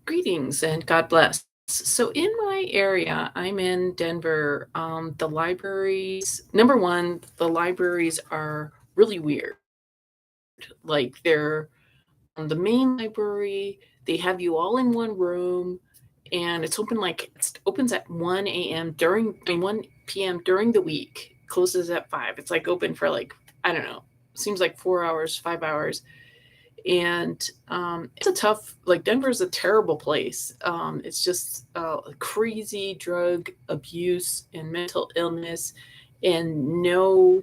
Greetings and God bless. So, in my area, I'm in Denver. The libraries, number one, the libraries are really weird. Like, they're the main library, they have you all in one room, and it opens at 1 a.m. I mean, 1 p.m. during the week, closes at 5. It's like open for like, I don't know, seems like 4 hours, 5 hours. And it's a tough, like, Denver's a terrible place. It's just crazy drug abuse and mental illness, and no,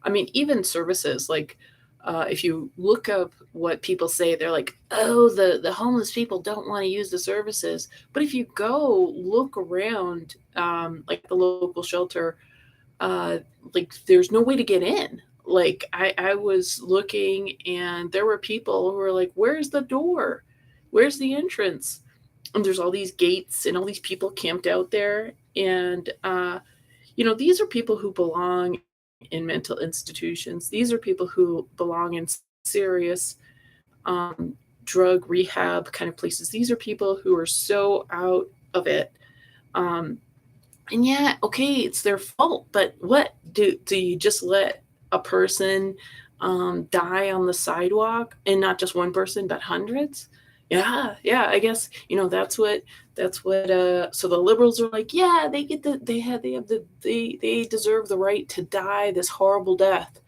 I mean, even services like, if you look up what people say, they're like, oh, the homeless people don't want to use the services. But if you go look around, like the local shelter, uh, like, there's no way to get in. Like, I was looking, and there were people who were like, "Where's the door? Where's the entrance?" And there's all these gates and all these people camped out there. And these are people who belong in mental institutions. These are people who belong in serious um, drug rehab kind of places. These are people who are so out of it. Um, and yeah, okay, it's their fault, but what do you just let a person die on the sidewalk, and not just one person, but hundreds? Yeah, yeah, I guess that's what so the liberals are like, yeah, they deserve the right to die this horrible death.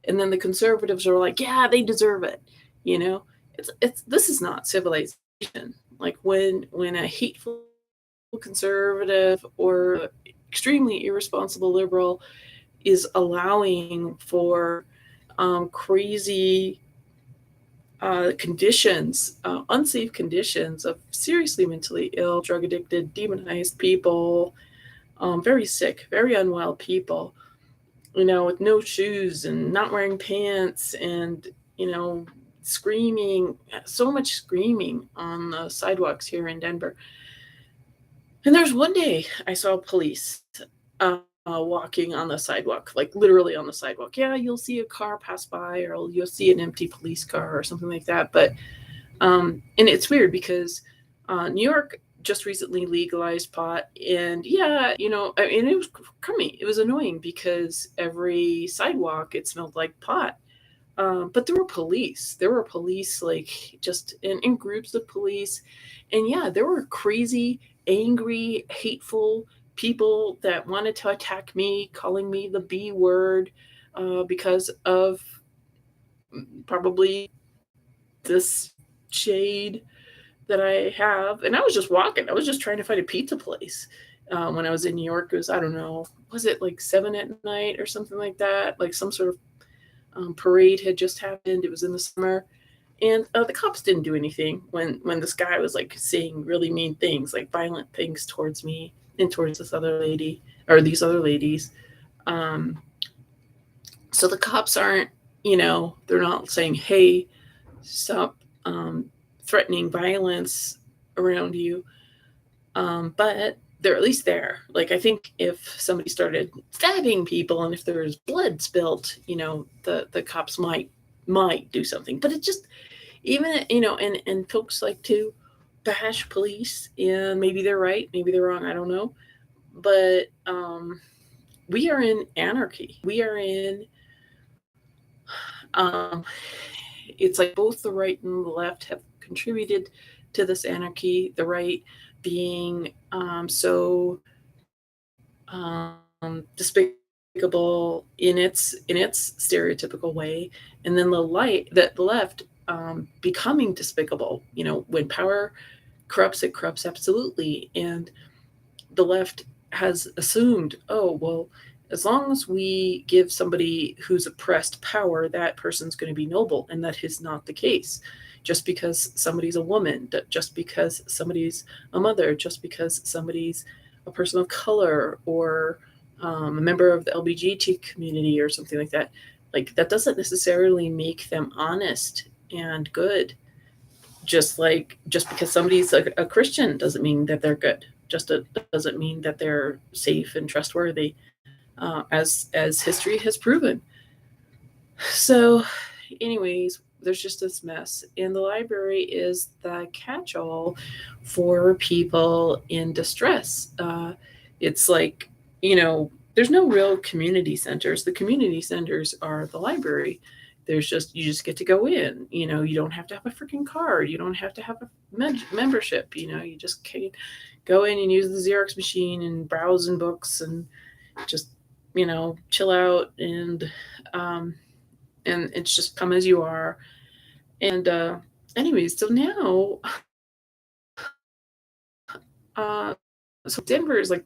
And then the conservatives are like, yeah, they deserve it. You know, it's this is not civilization. Like, when a hateful conservative or extremely irresponsible liberal is allowing for crazy conditions, unsafe conditions of seriously mentally ill, drug addicted, demonized people, very sick, very unwell people, with no shoes and not wearing pants, and, you know, screaming, so much screaming on the sidewalks here in Denver. And there's one day I saw police walking on the sidewalk, like literally on the sidewalk. Yeah, you'll see a car pass by, or you'll see an empty police car or something like that. But and it's weird because New York just recently legalized pot, and yeah, I mean, it was crummy. It was annoying because every sidewalk it smelled like pot. But there were police. There were police, like, just in groups of police. And yeah, there were crazy, angry, hateful people that wanted to attack me, calling me the B word, because of probably this shade that I have. And I was just walking. I was just trying to find a pizza place. When I was in New York, it was, I don't know, was it like 7 at night or something like that? Like some sort of parade had just happened. It was in the summer, and the cops didn't do anything when this guy was like saying really mean things, like violent things towards me and towards this other lady, or these other ladies. Um, so the cops aren't, they're not saying, "Hey, stop threatening violence around you," but they're at least there. Like, I think if somebody started stabbing people and if there was blood spilt, the cops might do something. But it just, even, and folks like to bash police, and maybe they're right, maybe they're wrong, I don't know. But we are in anarchy. We are in um, it's like both the right and the left have contributed to this anarchy. The right being despicable in its stereotypical way, and then the left becoming despicable. When power corrupts, it corrupts absolutely, and the left has assumed, oh well, as long as we give somebody who's oppressed power, that person's going to be noble, and that is not the case. Just because somebody's a woman, just because somebody's a mother, just because somebody's a person of color, or a member of the LGBT community or something like that, that doesn't necessarily make them honest and good. Just because somebody's a Christian doesn't mean that they're good. Just doesn't mean that they're safe and trustworthy, as history has proven. So, anyways, there's just this mess. And the library is the catch-all for people in distress. It's like, there's no real community centers. The community centers are the library. You just get to go in. You don't have to have a freaking card. You don't have to have a membership. You just can go in and use the Xerox machine and browse in books and just chill out, um, and it's just come as you are. And anyways, so now, uh, so Denver is like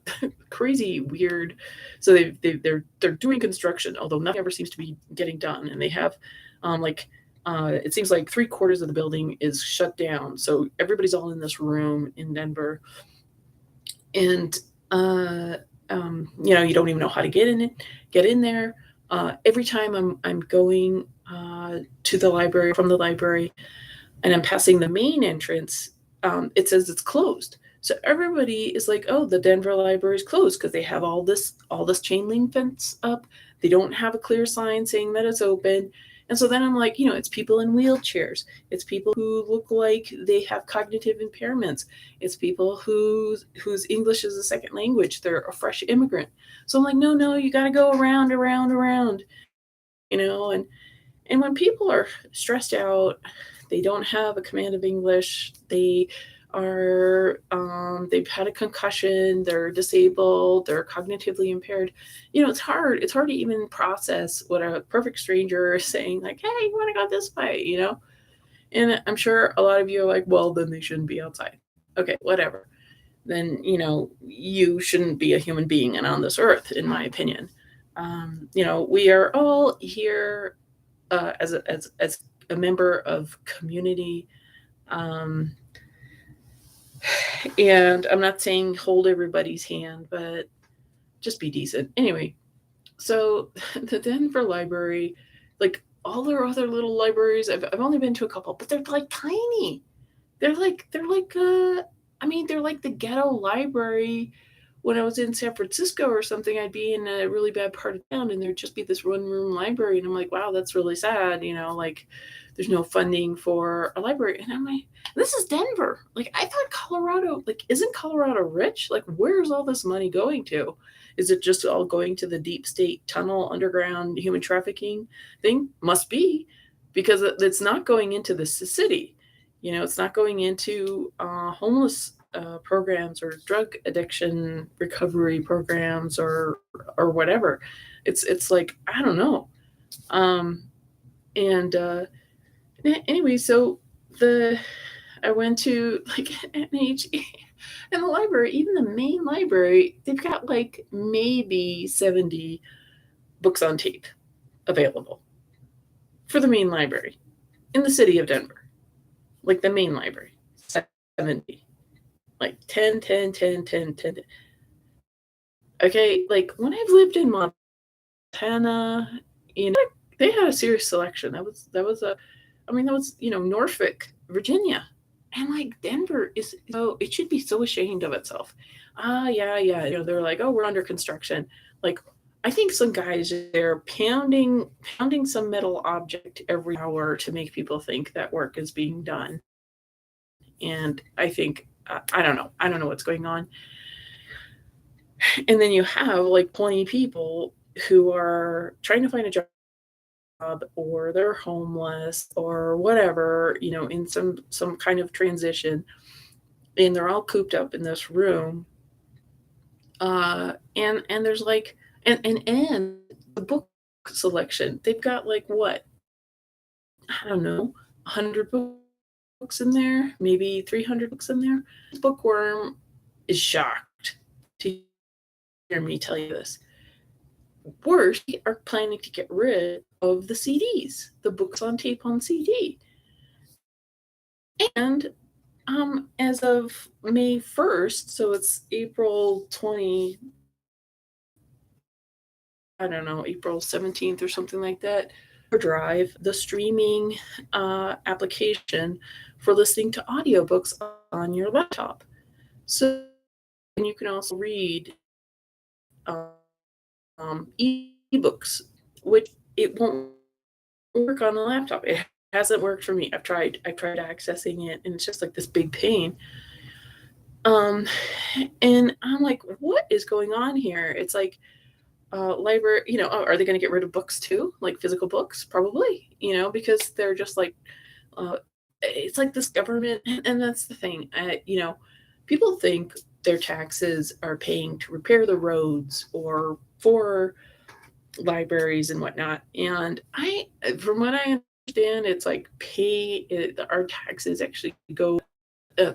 crazy weird. So they're doing construction, although nothing ever seems to be getting done, and they have like. It seems like 3/4 of the building is shut down, so everybody's all in this room in Denver, and uh, you don't even know how to get in there. Every time I'm going to the library from the library, and I'm passing the main entrance, it says it's closed. So everybody is like, "Oh, the Denver library is closed," because they have all this chain link fence up. They don't have a clear sign saying that it's open. And so then I'm like, it's people in wheelchairs. It's people who look like they have cognitive impairments. It's people whose English is a second language. They're a fresh immigrant. So I'm like, no, you got to go around, around, around, and when people are stressed out, they don't have a command of English. They've had a concussion. They're disabled. They're cognitively impaired. It's hard. It's hard to even process what a perfect stranger is saying, like, "Hey, you want to go this way?" And I'm sure a lot of you are like, "Well, then they shouldn't be outside." Okay, whatever. Then you shouldn't be a human being and on this earth, in my opinion. We are all here as a member of community. Um, and I'm not saying hold everybody's hand, but just be decent. Anyway, so the Denver library, like all their other little libraries, I've only been to a couple, but they're like tiny. They're like the ghetto library. When I was in San Francisco or something, I'd be in a really bad part of town and there'd just be this one room library. And I'm like, wow, that's really sad. Like there's no funding for a library. And I'm like, this is Denver. Like I thought Colorado, like, isn't Colorado rich? Like, where's all this money going to? Is it just all going to the deep state tunnel underground human trafficking thing? Must be, because it's not going into the city. It's not going into homeless programs or drug addiction recovery programs or whatever. It's like, I don't know. And anyway, so the I went to like NHE and the library, even the main library, they've got like maybe 70 books on tape available for the main library in the city of Denver. Like the main library, 70. Like 10, 10, 10, 10, 10. Okay, like when I've lived in Montana, they had a serious selection. That was Norfolk, Virginia. And like Denver is so it should be so ashamed of itself. Yeah. They're like, oh, we're under construction. Like I think some guys are pounding some metal object every hour to make people think that work is being done. And I think I don't know. I don't know what's going on. And then you have like 20 people who are trying to find a job, or they're homeless or whatever, in some kind of transition, and they're all cooped up in this room. And there's like and the book selection. They've got like what? I don't know, 100 books in there, maybe 300 books in there. This bookworm is shocked to hear me tell you this. Worse, we are planning to get rid of the CDs, the books on tape on CD. And as of May 1st, so it's April 20, I don't know, April 17th or something like that, Overdrive, the streaming application for listening to audiobooks on your laptop. So and you can also read ebooks, which it won't work on the laptop. It hasn't worked for me. I've tried accessing it, and it's just like this big pain. Um, and I'm like, what is going on here? It's like, library, oh, are they going to get rid of books too? Like physical books? Probably, because they're just like, uh, it's like this government, and that's the thing. People think their taxes are paying to repair the roads or for libraries and whatnot. And from what I understand, it's like our taxes actually go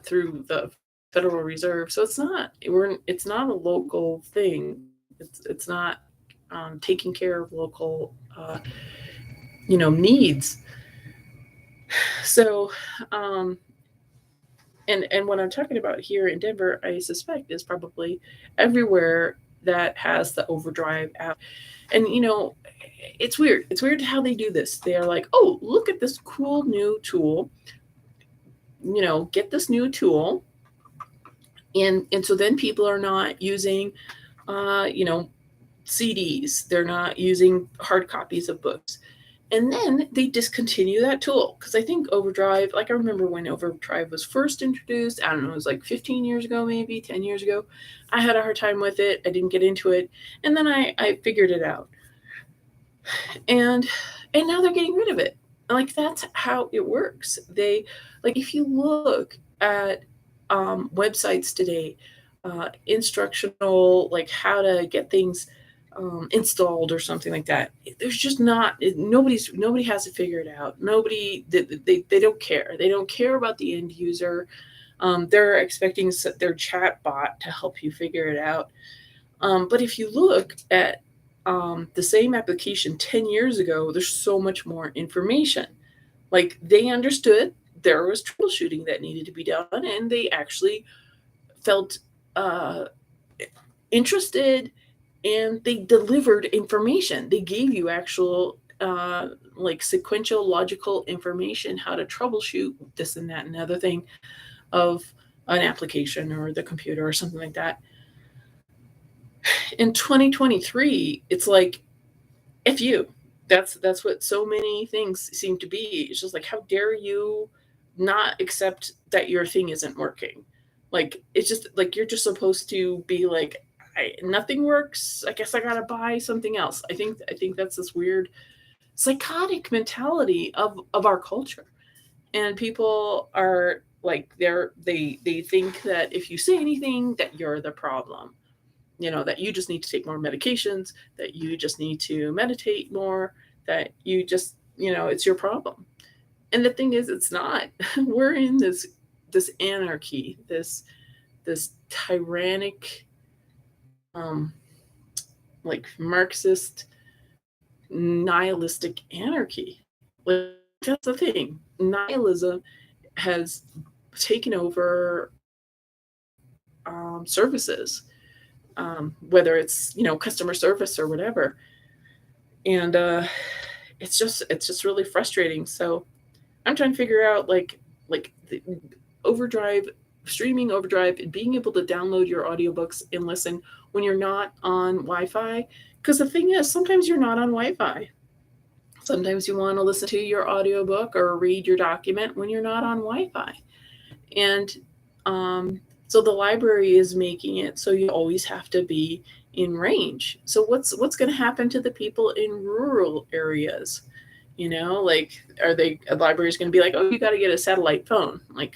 through the Federal Reserve. So it's not a local thing. It's not taking care of local needs. So um, and what I'm talking about here in Denver, I suspect is probably everywhere that has the Overdrive app. And it's weird. It's weird how they do this. They're like, "Oh, look at this cool new tool. Get this new tool." And so then people are not using uh, you know, CDs. They're not using hard copies of books. And then they discontinue that tool because I think Overdrive, like I remember when Overdrive was first introduced, I don't know, it was like 15 years ago, maybe 10 years ago. I had a hard time with it. I didn't get into it. And then I figured it out. And now they're getting rid of it. Like that's how it works. They like if you look at websites today, instructional, like how to get things installed or something like that. There's just not nobody has it figured out. Nobody they don't care. They don't care about the end user. They're expecting their chat bot to help you figure it out. But if you look at the same application 10 years ago, there's so much more information. Like they understood there was troubleshooting that needed to be done, and they actually felt uh, interested, and they delivered information. They gave you actual like sequential logical information how to troubleshoot this and that and other thing of an application or the computer or something like that. In 2023, it's like F you. That's what so many things seem to be. It's just like, how dare you not accept that your thing isn't working? Like it's just like you're just supposed to be like, nothing works. I guess I gotta buy something else. I think that's this weird psychotic mentality of our culture, and people are like they think that if you say anything that you're the problem, that you just need to take more medications, that you just need to meditate more, that you just, it's your problem. And the thing is, it's not. We're in this anarchy, this tyrannic, um, like Marxist, nihilistic anarchy. Like, that's the thing. Nihilism has taken over services, whether it's customer service or whatever, and it's just really frustrating. So I'm trying to figure out like the Overdrive, streaming Overdrive, and being able to download your audiobooks and listen when you're not on Wi-Fi. Because the thing is, sometimes you're not on Wi-Fi. Sometimes you want to listen to your audiobook or read your document when you're not on Wi-Fi. And so the library is making it so you always have to be in range. So what's going to happen to the people in rural areas? Like, are they a library's going to be like, oh, you got to get a satellite phone? Like,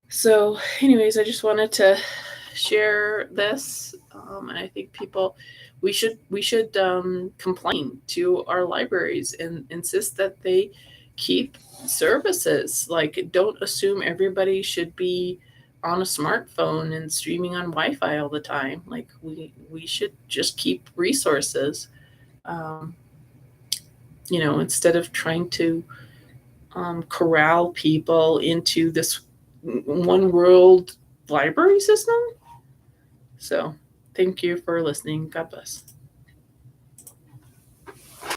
so anyways, I just wanted to share this, and I think we should complain to our libraries and insist that they keep services. Like, don't assume everybody should be on a smartphone and streaming on Wi-Fi all the time. Like, we should just keep resources, um, instead of trying to corral people into this one world library system. So thank you for listening. God bless.